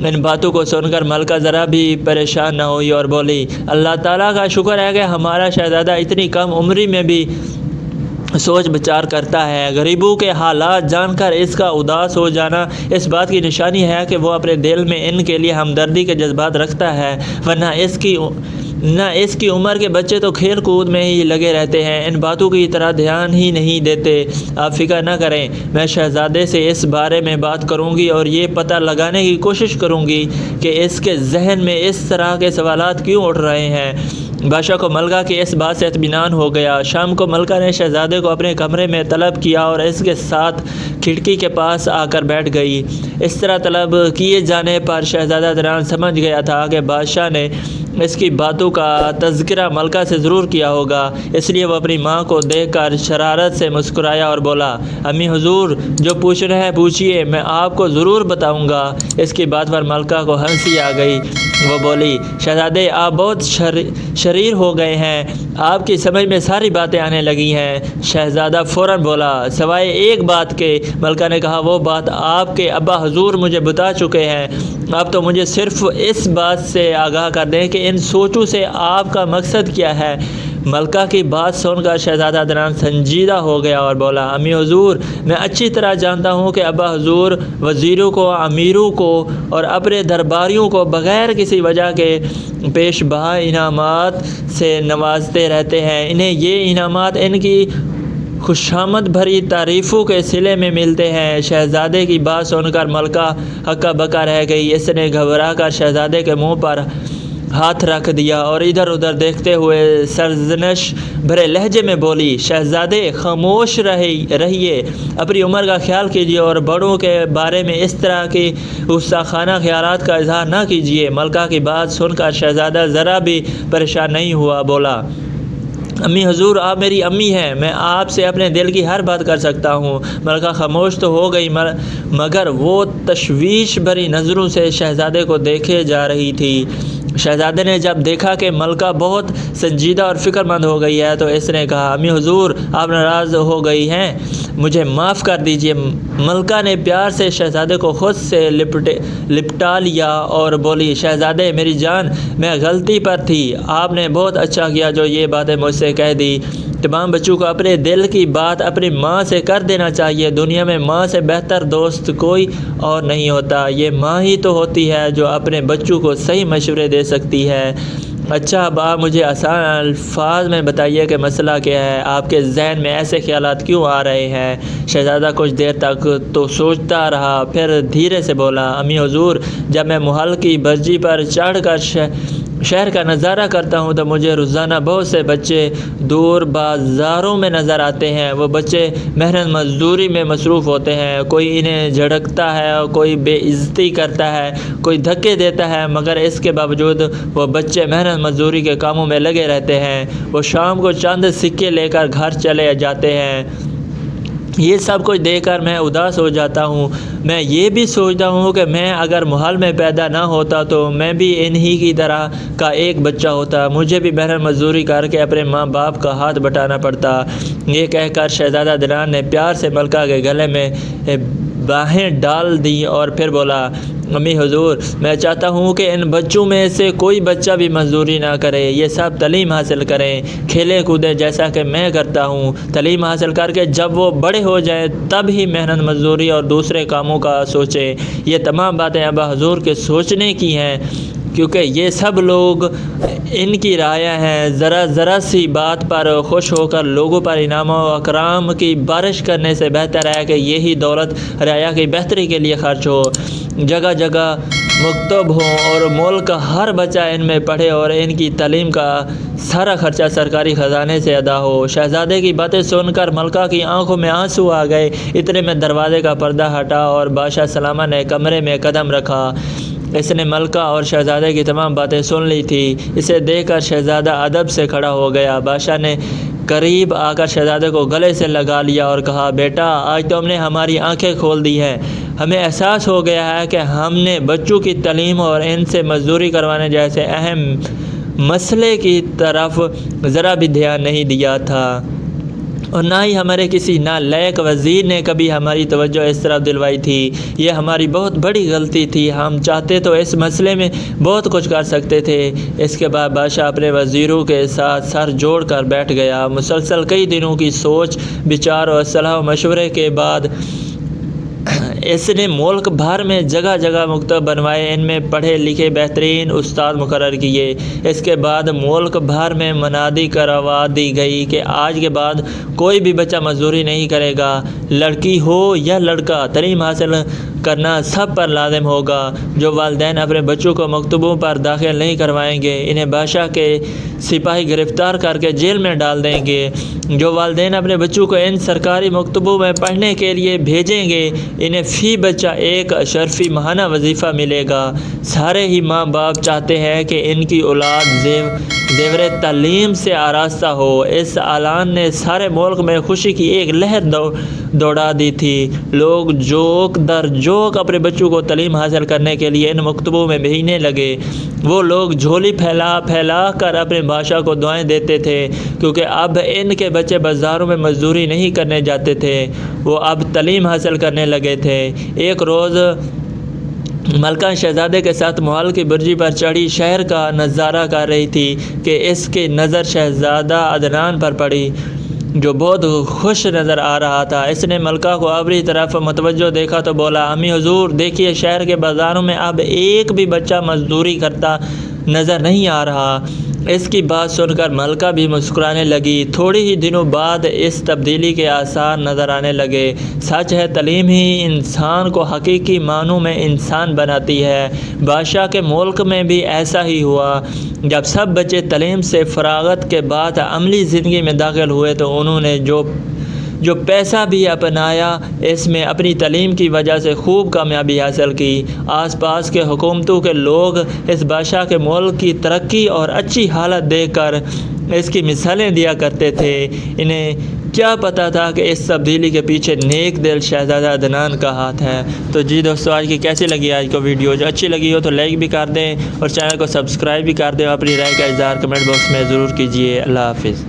ان باتوں کو سن کر ملکہ ذرا بھی پریشان نہ ہوئی اور بولی، اللہ تعالیٰ کا شکر ہے کہ ہمارا شہزادہ اتنی کم عمری میں بھی سوچ بچار کرتا ہے۔ غریبوں کے حالات جان کر اس کا اداس ہو جانا اس بات کی نشانی ہے کہ وہ اپنے دل میں ان کے لیے ہمدردی کے جذبات رکھتا ہے، ورنہ اس کی عمر کے بچے تو کھیل کود میں ہی لگے رہتے ہیں، ان باتوں کی طرح دھیان ہی نہیں دیتے۔ آپ فکر نہ کریں، میں شہزادے سے اس بارے میں بات کروں گی اور یہ پتہ لگانے کی کوشش کروں گی کہ اس کے ذہن میں اس طرح کے سوالات کیوں اٹھ رہے ہیں۔ بادشاہ کو ملکہ کی اس بات سے اطمینان ہو گیا۔ شام کو ملکہ نے شہزادے کو اپنے کمرے میں طلب کیا اور اس کے ساتھ کھڑکی کے پاس آ کر بیٹھ گئی۔ اس طرح طلب کیے جانے پر شہزادہ عدنان سمجھ گیا تھا کہ بادشاہ نے اس کی باتوں کا تذکرہ ملکہ سے ضرور کیا ہوگا، اس لیے وہ اپنی ماں کو دیکھ کر شرارت سے مسکرایا اور بولا، امی حضور جو پوچھنا ہے پوچھیے، میں آپ کو ضرور بتاؤں گا۔ اس کی بات پر ملکہ کو ہنسی آ گئی۔ وہ بولی، شہزادے آپ بہت شریر ہو گئے ہیں، آپ کی سمجھ میں ساری باتیں آنے لگی ہیں۔ شہزادہ فوراً بولا، سوائے ایک بات کے۔ ملکہ نے کہا، وہ بات آپ کے ابا حضور مجھے بتا چکے ہیں، اب تو مجھے صرف اس بات سے آگاہ کر دیں کہ ان سوچوں سے آپ کا مقصد کیا ہے۔ ملکہ کی بات سن کر شہزادہ عدنان سنجیدہ ہو گیا اور بولا، امی حضور میں اچھی طرح جانتا ہوں کہ ابا حضور وزیروں کو، امیروں کو اور اپنے درباریوں کو بغیر کسی وجہ کے پیش بہا انعامات سے نوازتے رہتے ہیں، انہیں یہ انعامات ان کی خوشامد بھری تعریفوں کے صلے میں ملتے ہیں۔ شہزادے کی بات سن کر ملکہ ہکا بکا رہ گئی۔ اس نے گھبرا کر شہزادے کے منہ پر ہاتھ رکھ دیا اور ادھر ادھر دیکھتے ہوئے سرزنش بھرے لہجے میں بولی، شہزادے خاموش رہیے، اپنی عمر کا خیال کیجیے اور بڑوں کے بارے میں اس طرح کی گستاخانہ خیالات کا اظہار نہ کیجیے۔ ملکہ کی بات سن کر شہزادہ ذرا بھی پریشان نہیں ہوا، بولا، امی حضور آپ میری امی ہیں، میں آپ سے اپنے دل کی ہر بات کر سکتا ہوں۔ ملکہ خاموش تو ہو گئی مگر وہ تشویش بھری نظروں سے شہزادے کو دیکھے جا رہی تھی۔ شہزادے نے جب دیکھا کہ ملکہ بہت سنجیدہ اور فکر مند ہو گئی ہے تو اس نے کہا، امی حضور آپ ناراض ہو گئی ہیں، مجھے معاف کر دیجیے۔ ملکہ نے پیار سے شہزادے کو خود سے لپٹا لیا اور بولی، شہزادے میری جان، میں غلطی پر تھی، آپ نے بہت اچھا کیا جو یہ باتیں مجھ سے کہہ دی۔ تمام بچوں کو اپنے دل کی بات اپنی ماں سے کر دینا چاہیے، دنیا میں ماں سے بہتر دوست کوئی اور نہیں ہوتا، یہ ماں ہی تو ہوتی ہے جو اپنے بچوں کو صحیح مشورے دے سکتی ہے۔ اچھا اب آپ مجھے آسان الفاظ میں بتائیے کہ مسئلہ کیا ہے، آپ کے ذہن میں ایسے خیالات کیوں آ رہے ہیں؟ شہزادہ کچھ دیر تک تو سوچتا رہا، پھر دھیرے سے بولا، امی حضور جب میں محل کی برجی پر چڑھ کر شہر کا نظارہ کرتا ہوں تو مجھے روزانہ بہت سے بچے دور بازاروں میں نظر آتے ہیں۔ وہ بچے محنت مزدوری میں مصروف ہوتے ہیں، کوئی انہیں جھڑکتا ہے، کوئی بے عزتی کرتا ہے، کوئی دھکے دیتا ہے، مگر اس کے باوجود وہ بچے محنت مزدوری کے کاموں میں لگے رہتے ہیں۔ وہ شام کو چند سکے لے کر گھر چلے جاتے ہیں۔ یہ سب کچھ دیکھ کر میں اداس ہو جاتا ہوں۔ میں یہ بھی سوچتا ہوں کہ میں اگر محل میں پیدا نہ ہوتا تو میں بھی انہی کی طرح کا ایک بچہ ہوتا، مجھے بھی محنت مزدوری کر کے اپنے ماں باپ کا ہاتھ بٹانا پڑتا۔ یہ کہہ کر شہزادہ عدنان نے پیار سے ملکہ کے گلے میں باہیں ڈال دیں اور پھر بولا، امی حضور میں چاہتا ہوں کہ ان بچوں میں سے کوئی بچہ بھی مزدوری نہ کرے، یہ سب تعلیم حاصل کریں، کھیلے کودیں جیسا کہ میں کرتا ہوں، تعلیم حاصل کر کے جب وہ بڑے ہو جائیں تب ہی محنت مزدوری اور دوسرے کاموں کا سوچیں۔ یہ تمام باتیں ابا حضور کے سوچنے کی ہیں، کیونکہ یہ سب لوگ ان کی رعایا ہیں۔ ذرا سی بات پر خوش ہو کر لوگوں پر انعام و اکرام کی بارش کرنے سے بہتر ہے کہ یہی دولت رعایا کی بہتری کے لیے خرچ ہو، جگہ جگہ مکتب ہوں اور ملک کا ہر بچہ ان میں پڑھے اور ان کی تعلیم کا سارا خرچہ سرکاری خزانے سے ادا ہو۔ شہزادے کی باتیں سن کر ملکہ کی آنکھوں میں آنسو آ گئے۔ اتنے میں دروازے کا پردہ ہٹا اور بادشاہ سلامہ نے کمرے میں قدم رکھا۔ اس نے ملکہ اور شہزادے کی تمام باتیں سن لی تھی۔ اسے دیکھ کر شہزادہ ادب سے کھڑا ہو گیا۔ بادشاہ نے قریب آ کر شہزادے کو گلے سے لگا لیا اور کہا، بیٹا آج تم نے ہماری آنکھیں کھول دی ہیں، ہمیں احساس ہو گیا ہے کہ ہم نے بچوں کی تعلیم اور ان سے مزدوری کروانے جیسے اہم مسئلے کی طرف ذرا بھی دھیان نہیں دیا تھا۔ اور نہ ہی ہمارے کسی نالائق وزیر نے کبھی ہماری توجہ اس طرف دلوائی تھی۔ یہ ہماری بہت بڑی غلطی تھی، ہم چاہتے تو اس مسئلے میں بہت کچھ کر سکتے تھے۔ اس کے بعد بادشاہ اپنے وزیروں کے ساتھ سر جوڑ کر بیٹھ گیا۔ مسلسل کئی دنوں کی سوچ بچار اور صلاح و مشورے کے بعد اس نے ملک بھر میں جگہ جگہ مکتب بنوائے، ان میں پڑھے لکھے بہترین استاد مقرر کیے۔ اس کے بعد ملک بھر میں منادی کروا دی گئی کہ آج کے بعد کوئی بھی بچہ مزدوری نہیں کرے گا، لڑکی ہو یا لڑکا، تعلیم حاصل کرنا سب پر لازم ہوگا۔ جو والدین اپنے بچوں کو مکتبوں پر داخل نہیں کروائیں گے، انہیں بادشاہ کے سپاہی گرفتار کر کے جیل میں ڈال دیں گے۔ جو والدین اپنے بچوں کو ان سرکاری مکتبوں میں پڑھنے کے لیے بھیجیں گے، انہیں فی بچہ ایک اشرفی ماہانہ وظیفہ ملے گا۔ سارے ہی ماں باپ چاہتے ہیں کہ ان کی اولاد زیور تعلیم سے آراستہ ہو۔ اس اعلان نے سارے ملک میں خوشی کی ایک لہر دوڑا دی تھی۔ لوگ جوک در جوک اپنے بچوں کو تعلیم حاصل کرنے کے لیے ان مکتبوں میں بھیجنے لگے۔ وہ لوگ جھولی پھیلا پھیلا کر اپنے بادشاہ کو دعائیں دیتے تھے، کیونکہ اب ان کے بچے بازاروں میں مزدوری نہیں کرنے جاتے تھے، وہ اب تعلیم حاصل کرنے لگے تھے۔ ایک روز ملکہ شہزادے کے ساتھ محل کی برجی پر چڑھی شہر کا نظارہ کر رہی تھی کہ اس کی نظر شہزادہ عدنان پر پڑی، جو بہت خوش نظر آ رہا تھا۔ اس نے ملکہ کو اپنی طرف متوجہ دیکھا تو بولا، امی حضور دیکھیے، شہر کے بازاروں میں اب ایک بھی بچہ مزدوری کرتا نظر نہیں آ رہا۔ اس کی بات سن کر ملکہ بھی مسکرانے لگی۔ تھوڑی ہی دنوں بعد اس تبدیلی کے آثار نظر آنے لگے۔ سچ ہے، تعلیم ہی انسان کو حقیقی معنوں میں انسان بناتی ہے۔ بادشاہ کے ملک میں بھی ایسا ہی ہوا۔ جب سب بچے تعلیم سے فراغت کے بعد عملی زندگی میں داخل ہوئے تو انہوں نے جو پیسہ بھی اپنایا، اس میں اپنی تعلیم کی وجہ سے خوب کامیابی حاصل کی۔ آس پاس کے حکومتوں کے لوگ اس بادشاہ کے ملک کی ترقی اور اچھی حالت دیکھ کر اس کی مثالیں دیا کرتے تھے۔ انہیں کیا پتہ تھا کہ اس تبدیلی کے پیچھے نیک دل شہزادہ عدنان کا ہاتھ ہے۔ تو جی دوستو، آج کی کیسی لگی آج کو ویڈیو؟ جو اچھی لگی ہو تو لائک بھی کر دیں اور چینل کو سبسکرائب بھی کر دیں، اور اپنی رائے کا اظہار کمنٹ باکس میں ضرور کیجیے۔ اللہ حافظ۔